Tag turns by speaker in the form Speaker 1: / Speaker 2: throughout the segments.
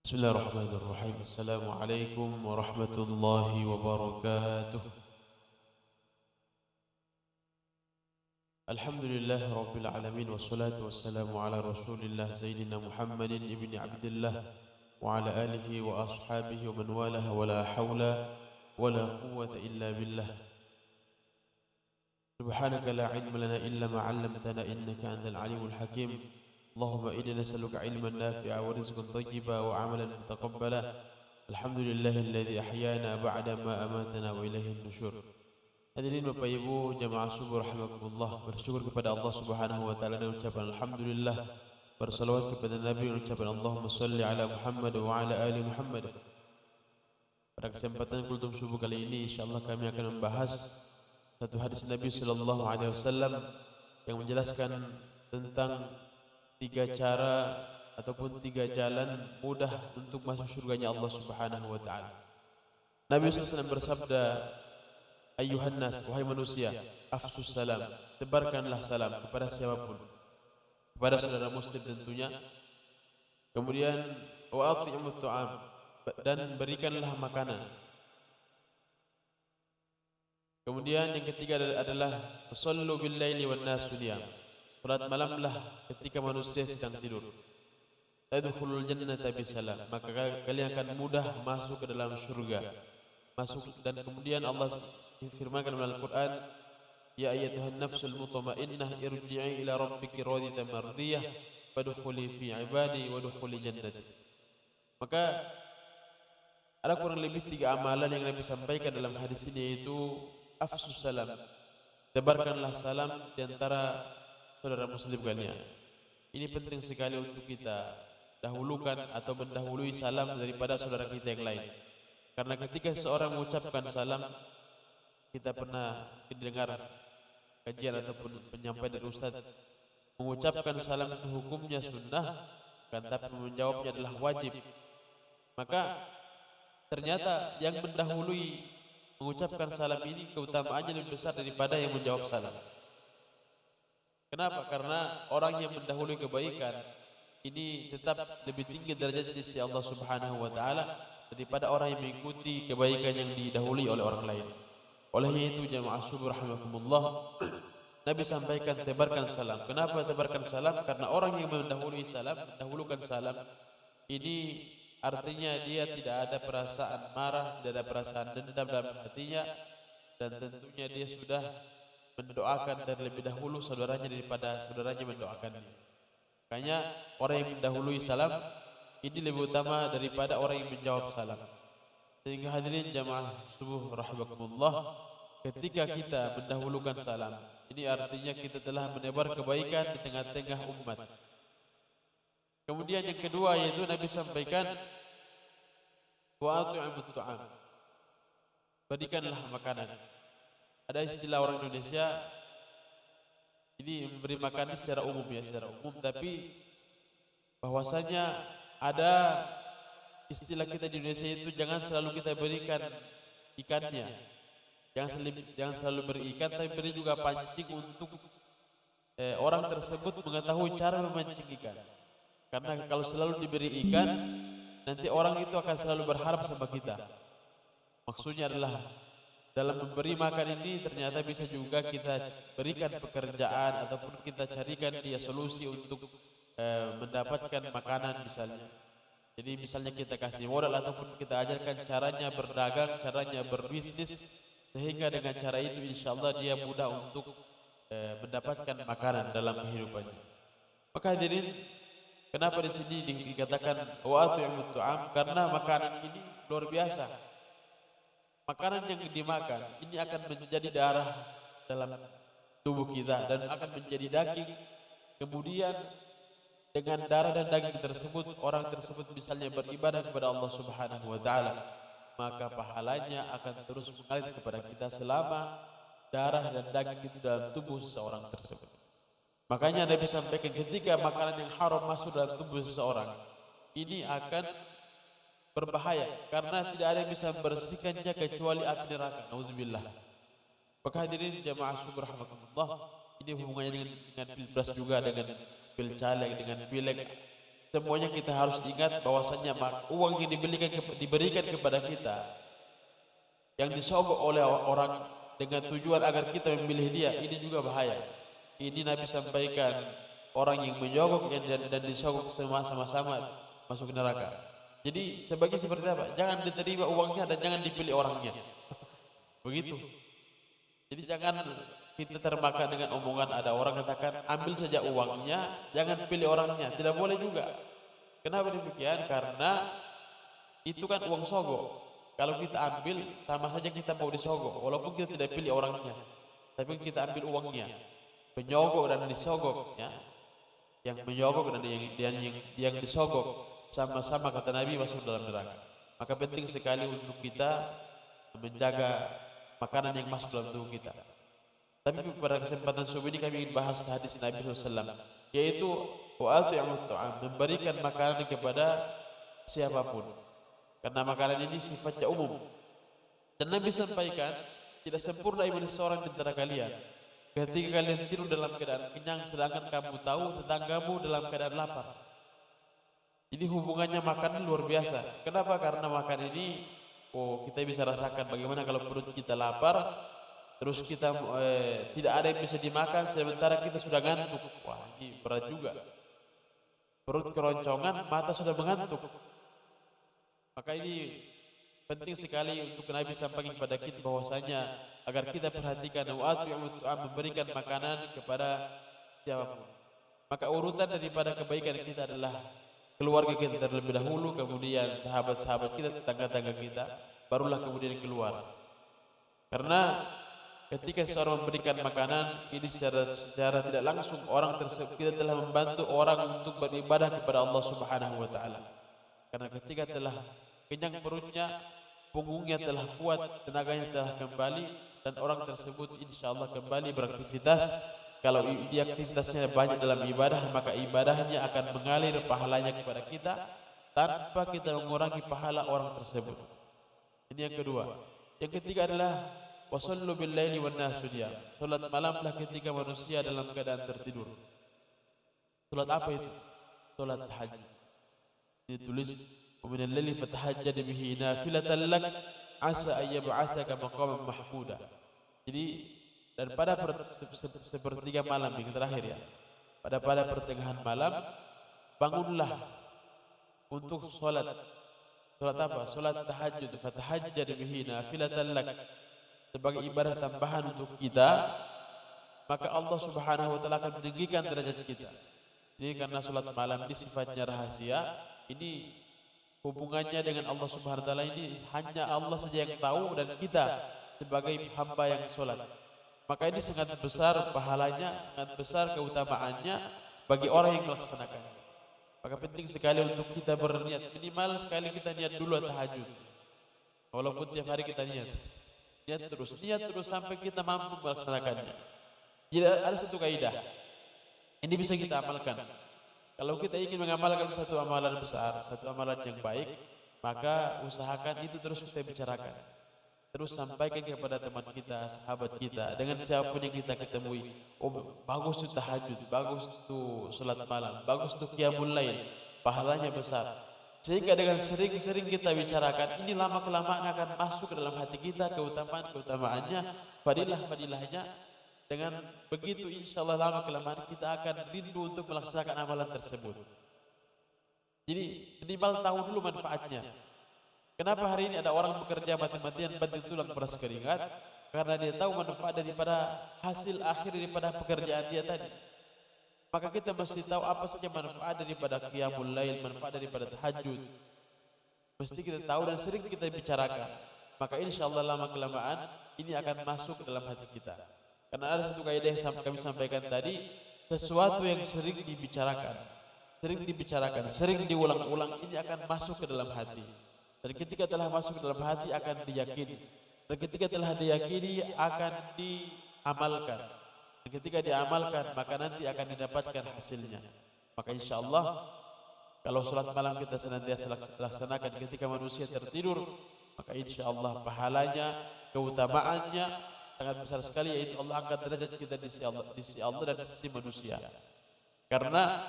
Speaker 1: بسم الله الرحمن الرحيم. السلام عليكم ورحمة الله وبركاته. الحمد لله رب العالمين والصلاة والسلام على رسول الله سيدنا محمد بن عبد الله وعلى آله وأصحابه ومن والاه ولا حول ولا قوة إلا بالله. سبحانك لا علم لنا إلا ما علمتنا إنك أنت العليم الحكيم. اللهم إنا نسألك علما نافعا ورزقا طيبا وعملا متقبلا. الحمد لله الذي أحيانا بعد ما أماتنا وإليه النشور. Hadirin Bapak Ibu jamaah subuh rahimakumullah, bersyukur kepada Allah Subhanahu wa taala dan ucapan alhamdulillah, bersalawat kepada Nabi dan ucapan Allahumma shalli ala Muhammad wa ala ali Muhammad. Pada kesempatan kultum subuh kali ini insyaallah kami akan membahas satu hadis Nabi sallallahu alaihi wasallam yang menjelaskan tentang tiga cara ataupun tiga jalan mudah untuk masuk surganya Allah Subhanahu wa taala. Nabi SAW bersabda, "Ayyuhan nas, wahai manusia, afsus salam, tebarkanlah salam kepada siapapun, kepada saudara muslim tentunya. Kemudian wa at'imut ta'am, dan berikanlah makanan. Kemudian yang ketiga adalah shallu bil laili wan nasu niyam. Salat malamlah ketika manusia sedang tidur. Tadkhulul jannata bisalam, maka kalian akan mudah masuk ke dalam surga." Dan kemudian Allah firmankan dalam Al-Qur'an, "Ya ayyatuhan nafsul mutmainnah irji'i ila rabbiki radiyatan mardiyah fadkhuli fi 'ibadi wadkhuli jannati." Maka ada kurang lebih tiga amalan yang Nabi sampaikan dalam hadis ini, yaitu afsus salam, tebarkanlah salam di antara saudara muslim kalian. Ini penting sekali untuk kita dahulukan atau mendahului salam daripada saudara kita yang lain. Karena ketika seorang mengucapkan salam, kita pernah mendengar kajian ataupun penyampaian dari Ustaz, mengucapkan salam itu hukumnya sunnah, kan, tapi menjawabnya adalah wajib. Maka ternyata yang mendahului mengucapkan salam ini keutamaannya lebih besar daripada yang menjawab salam. Kenapa? Karena orang yang mendahului kebaikan ini tetap lebih tinggi derajatnya di sisi Allah Subhanahu wa taala daripada orang yang mengikuti kebaikan yang didahului oleh orang lain. Olehnya itu jamaah subuh rahimakumullah, Nabi sampaikan tebarkan salam. Kenapa tebarkan salam? Karena orang yang mendahulukan salam ini artinya dia tidak ada perasaan marah, tidak ada perasaan dendam dalam hatinya, dan tentunya dia sudah mendoakan terlebih dahulu saudaranya daripada saudaranya mendoakannya. Makanya orang yang mendahului salam ini lebih utama daripada orang yang menjawab salam. Sehingga hadirin jamaah subuh rahimakumullah, ketika kita mendahulukan salam, ini artinya kita telah menebar kebaikan di tengah-tengah umat. Kemudian yang kedua yaitu Nabi sampaikan wa at'imut ta'am, berikanlah makanan. Ada istilah orang Indonesia ini memberi makanan secara umum, tapi bahwasanya ada istilah kita di Indonesia itu jangan selalu kita berikan ikannya, jangan selalu beri ikan, tapi beri juga pancing untuk orang tersebut mengetahui cara memancing ikan. Karena kalau selalu diberi ikan, nanti orang itu akan selalu berharap sama kita. Maksudnya adalah dalam memberi makan ini ternyata bisa juga kita berikan pekerjaan ataupun kita carikan dia solusi untuk mendapatkan makanan misalnya. Jadi misalnya kita kasih modal ataupun kita ajarkan caranya berdagang, caranya berbisnis, sehingga dengan cara itu insyaallah dia mudah untuk mendapatkan makanan dalam kehidupannya. Maka hadirin, kenapa di sini dikatakan wa at'imut ta'am? Karena makanan ini luar biasa. Makanan yang dimakan ini akan menjadi darah dalam tubuh kita dan akan menjadi daging. Kemudian dengan darah dan daging tersebut, orang tersebut misalnya beribadah kepada Allah Subhanahu wa taala, maka pahalanya akan terus mengalir kepada kita selama darah dan daging itu dalam tubuh seseorang tersebut. Makanya Nabi sampaikan ketika makanan yang haram masuk dalam tubuh seseorang, ini akan berbahaya karena tidak ada yang bisa membersihkannya kecuali api neraka. Nauzubillah. Maka hadirin jamaah subuh rahimakumullah, ini hubungannya dengan pilpres juga, dengan pilcaleg, dengan pileg. semuanya kita harus ingat bahwasanya uang yang diberikan kepada kita yang disogok oleh orang dengan tujuan agar kita memilih dia, ini juga bahaya. Ini Nabi sampaikan, orang yang menyogok dan disogok sama-sama masuk neraka. Jadi sebagai seperti apa? Jangan diterima uangnya dan jangan dipilih orangnya. Begitu. Jadi jangan kita termakan dengan omongan ada orang katakan ambil saja uangnya, jangan pilih orangnya. Tidak boleh juga. Kenapa demikian? Karena itu kan uang sogok. Kalau kita ambil sama saja kita mau disogok, walaupun kita tidak pilih orangnya, tapi kita ambil uangnya. Penyogok dan disogok, ya. Yang menyogok dan yang disogok sama-sama kata Nabi masuk dalam neraka. Maka penting sekali untuk kita menjaga makanan yang masuk dalam tubuh kita. Tapi pada kesempatan subuh ini kami ingin bahas hadis Nabi SAW, yaitu wa'atu'amut ta'am, memberikan makanan kepada siapapun. Karena makanan ini sifatnya umum. Dan Nabi sampaikan, tidak sempurna iman seorang di antara kalian ketika kalian tidur dalam keadaan kenyang, sedangkan kamu tahu tetanggamu dalam keadaan lapar. Jadi hubungannya makan luar biasa. Kenapa? Karena makan ini kita bisa rasakan bagaimana kalau perut kita lapar, terus kita tidak ada yang bisa dimakan sementara kita sudah ngantuk. Wah, ini berat juga. Perut keroncongan, mata sudah mengantuk. Maka ini penting sekali untuk Nabi sampaikan kepada kita bahwasanya agar kita perhatikan memberikan makanan kepada siapapun. Maka urutan daripada kebaikan kita adalah keluarga kita terlebih dahulu, kemudian sahabat-sahabat kita, tetangga-tetangga kita, barulah kemudian keluar. Karena ketika seorang memberikan makanan ini secara tidak langsung orang tersebut kita telah membantu orang untuk beribadah kepada Allah Subhanahu wa taala. Karena ketika telah kenyang perutnya, punggungnya telah kuat, tenaganya telah kembali, dan orang tersebut insyaallah kembali beraktivitas. Kalau dia aktivitasnya banyak dalam ibadah, maka ibadahnya akan mengalir pahalanya kepada kita tanpa kita mengurangi pahala orang tersebut. Ini yang kedua. Yang ketiga adalah wasallu bil laili wan nasu niyam. Salat malamlah ketika manusia dalam keadaan tertidur. Salat apa itu? Salat tahajud. Ditulis wa minal laili fatahajjad bihi nafilatan lak asa ay yab'atsaka maqaman mahmuda. Jadi dan pada sepertiga malam yang terakhir, ya, pada pertengahan malam bangunlah untuk salat apa? Salat tahajud. Fatahajjad bihi nafilatan lak, sebagai ibadah tambahan untuk kita, maka Allah Subhanahu wa taala akan meninggikan derajat kita. Ini karena salat malam ini sifatnya rahasia, ini hubungannya dengan Allah Subhanahu wa taala ini hanya Allah saja yang tahu dan kita sebagai hamba yang salat. Maka ini sangat besar pahalanya, sangat besar keutamaannya bagi orang yang melaksanakannya. Maka penting sekali untuk kita berniat, minimal sekali kita niat dulu tahajud. Walaupun tiap hari kita niat terus sampai kita mampu melaksanakannya. Jadi ada satu kaidah. Ini bisa kita amalkan. Kalau kita ingin mengamalkan satu amalan besar, satu amalan yang baik, maka usahakan itu terus kita bicarakan. Terus sampaikan kepada teman kita, sahabat kita, dengan siapapun yang kita ketemui. Oh, bagus itu tahajud, bagus itu salat malam, bagus itu qiyamul lail, pahalanya besar. Sehingga dengan sering-sering kita bicarakan, ini lama-kelamaan akan masuk ke dalam hati kita keutamaannya, fadilahnya. Dengan begitu insyaallah lama-kelamaan kita akan rindu untuk melaksanakan amalan tersebut. Jadi minimal tahu dulu manfaatnya. Kenapa hari ini ada orang bekerja mati-matian banting tulang peras keringat? Karena dia tahu manfaat daripada hasil akhir daripada pekerjaan dia tadi. Maka kita mesti tahu apa saja manfaat daripada qiyamul lail, manfaat daripada tahajud. Mesti kita tahu dan sering kita bicarakan. Maka insyaallah lama-kelamaan ini akan masuk ke dalam hati kita. Karena ada satu kaidah yang kami sampaikan tadi, sesuatu yang sering dibicarakan, sering diulang-ulang, ini akan masuk ke dalam hati. Dan ketika telah masuk ke dalam hati akan diyakini. Dan ketika telah diyakini akan diamalkan. Dan ketika diamalkan maka nanti akan didapatkan hasilnya. Maka insyaallah kalau salat malam kita senantiasa laksanakan ketika manusia tertidur, maka insyaallah pahalanya, keutamaannya sangat besar sekali, yaitu Allah angkat derajat kita di sisi Allah dan di sisi manusia. Karena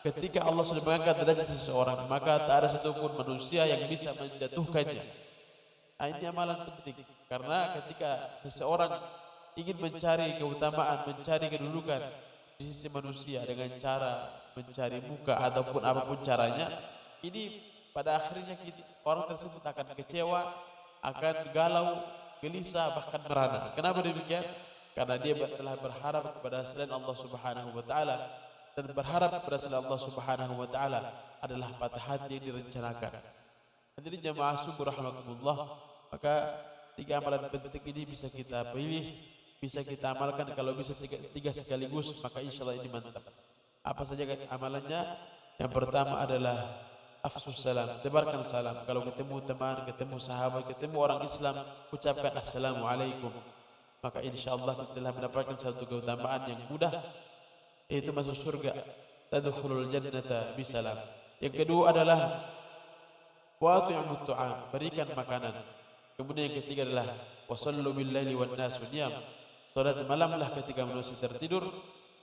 Speaker 1: ketika Allah sudah mengangkat derajat seseorang, maka tak ada satupun manusia yang bisa menjatuhkannya. Ini amalan penting, karena ketika seseorang ingin mencari keutamaan, mencari kedudukan di sisi manusia dengan cara mencari muka ataupun apapun caranya, ini pada akhirnya orang tersebut akan kecewa, akan galau, gelisah, bahkan merana. Kenapa demikian? Karena dia telah berharap kepada selain Allah Subhanahu wa taala, dan berharap kepada selain Allah Subhanahu wa taala adalah patah hati yang direncanakan. Hadirin jamaah subur rahimakumullah, maka tiga amalan penting ini bisa kita pilih, bisa kita amalkan. Kalau bisa tiga sekaligus, maka insyaallah ini mantap. Apa saja amalannya? Yang pertama adalah afsus salam, tebarkan salam. Kalau ketemu teman, ketemu sahabat, ketemu orang Islam, ucapkan assalamualaikum. Maka insyaallah kita telah mendapatkan satu keutamaan yang mudah, yaitu masuk surga. Tadkhulul jannata bisalam. Yang kedua adalah wa'ti'umut tu'am, berikan makanan. Kemudian yang ketiga adalah wasallu bil laili wan nasu niyam. Salat malamlah ketika manusia tertidur.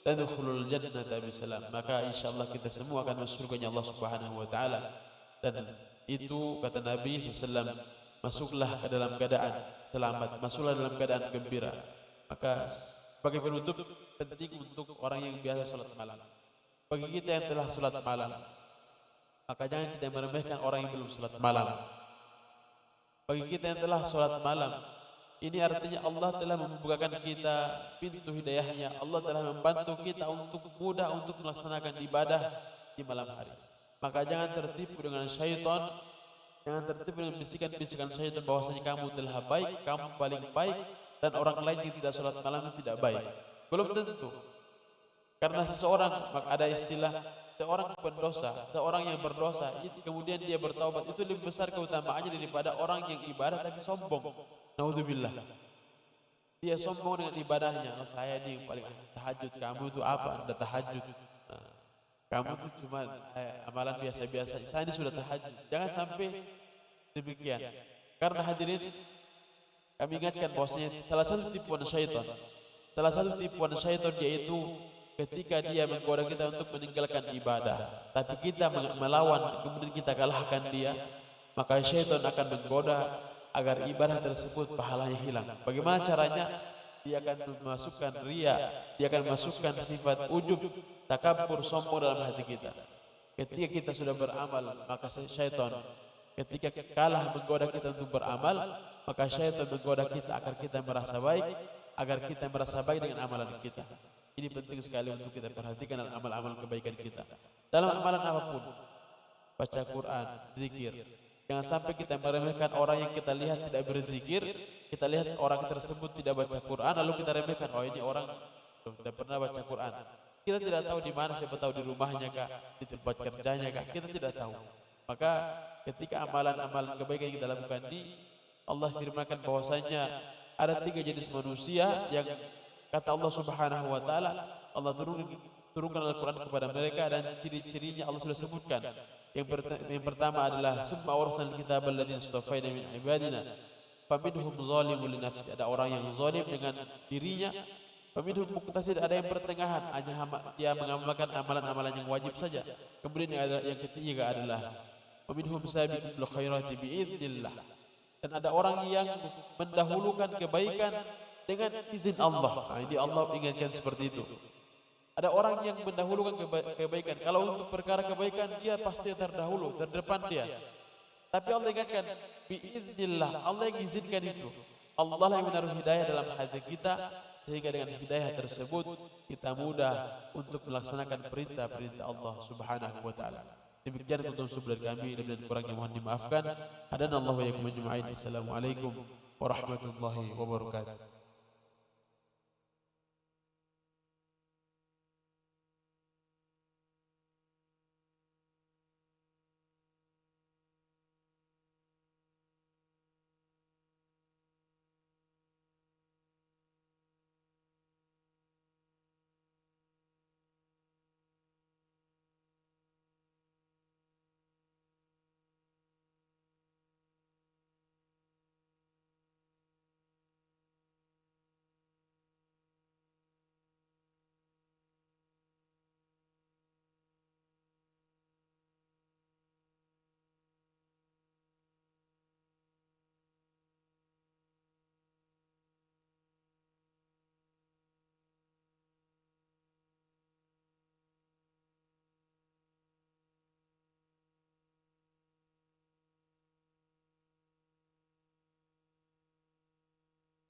Speaker 1: Tadkhulul jannata bisalam. Maka insyaallah kita semua akan masuk surganya Allah Subhanahu wa taala. Dan itu kata Nabi sallallahu alaihi wasallam, masuklah ke dalam keadaan selamat, masuklah dalam keadaan gembira. Maka sebagai penutup, penting untuk orang yang biasa salat malam. Bagi kita yang telah salat malam, maka jangan kita meremehkan orang yang belum salat malam. Bagi kita yang telah salat malam, ini artinya Allah telah membukakan kita pintu hidayahnya. Allah telah membantu kita untuk mudah untuk melaksanakan ibadah di malam hari. Maka jangan tertipu dengan syaitan. Jangan tertipu dengan bisikan-bisikan syaitan bahwasanya kamu telah baik, kamu paling baik, dan orang lain yang tidak sholat malam tidak baik. Belum tentu. Karena seseorang, maka ada istilah, seorang pendosa, seorang yang berdosa, kemudian dia bertaubat, itu lebih besar keutamaannya daripada orang yang ibadah tapi sombong. Naudzubillah. Dia sombong dengan ibadahnya. Oh, saya ini paling tahajud, kamu itu apa? Anda tahajud. Kamu itu cuma amalan biasa-biasa. Saya ini sudah tahajud. Jangan sampai demikian. Karena hadirin, kami ingatkan bahwasanya salah satu tipuan syaitan, yaitu ketika dia menggoda kita untuk meninggalkan ibadah, tapi kita melawan, kemudian kita kalahkan dia, maka syaitan akan menggoda agar ibadah tersebut pahalanya hilang. Bagaimana caranya? Dia akan memasukkan riya, dia akan memasukkan sifat ujub, takabur, sombong dalam hati kita. Ketika kita sudah beramal, maka syaitan ketika kalah menggoda kita untuk beramal, maka syaitan menggoda kita agar kita merasa baik, agar kita merasa baik dengan amalan kita. Ini penting sekali untuk kita perhatikan dalam amal-amal kebaikan kita. Dalam amalan apapun, baca Quran, zikir. Jangan sampai kita meremehkan orang yang kita lihat tidak berzikir, kita lihat orang tersebut tidak baca Quran, lalu kita remehkan, oh ini orang tidak pernah baca Quran. Kita tidak tahu di mana, siapa tahu di rumahnya kah, di tempat kerjanya kah, kita tidak tahu. Maka ketika amalan-amalan kebaikan yang kita lakukan ini, Allah firmankan bahwasanya ada 3 jenis manusia yang kata Allah Subhanahu wa taala, Allah turunkan Al-Quran kepada mereka, dan ciri-cirinya Allah sudah sebutkan. Yang pertama adalah summa awrasnal kitaba alladziina istafaina min ibadina faminhum zalimun li nafsi. Ada orang yang zalim dengan dirinya. Faminhum muqtasid, ada yang pertengahan, hanya dia mengamalkan amalan-amalan yang wajib saja. Kemudian yang ketiga adalah faminhum sabiqul bil khairati biidznillah. Dan ada orang yang mendahulukan kebaikan dengan izin Allah. Nah, ini Allah ingatkan seperti itu. Ada orang yang mendahulukan kebaikan. Kalau untuk perkara kebaikan, dia pasti terdahulu, terdepan dia. Tapi Allah ingatkan, biiznillah, Allah yang izinkan itu. Allah lah yang menaruh hidayah dalam hati kita, sehingga dengan hidayah tersebut kita mudah untuk melaksanakan perintah-perintah Allah Subhanahu wa taala. Demikian untuk dari kami, dan kurangnya mohon dimaafkan. Hadanallahu wa iyyakum ajma'in. Assalamualaikum warahmatullahi wabarakatuh.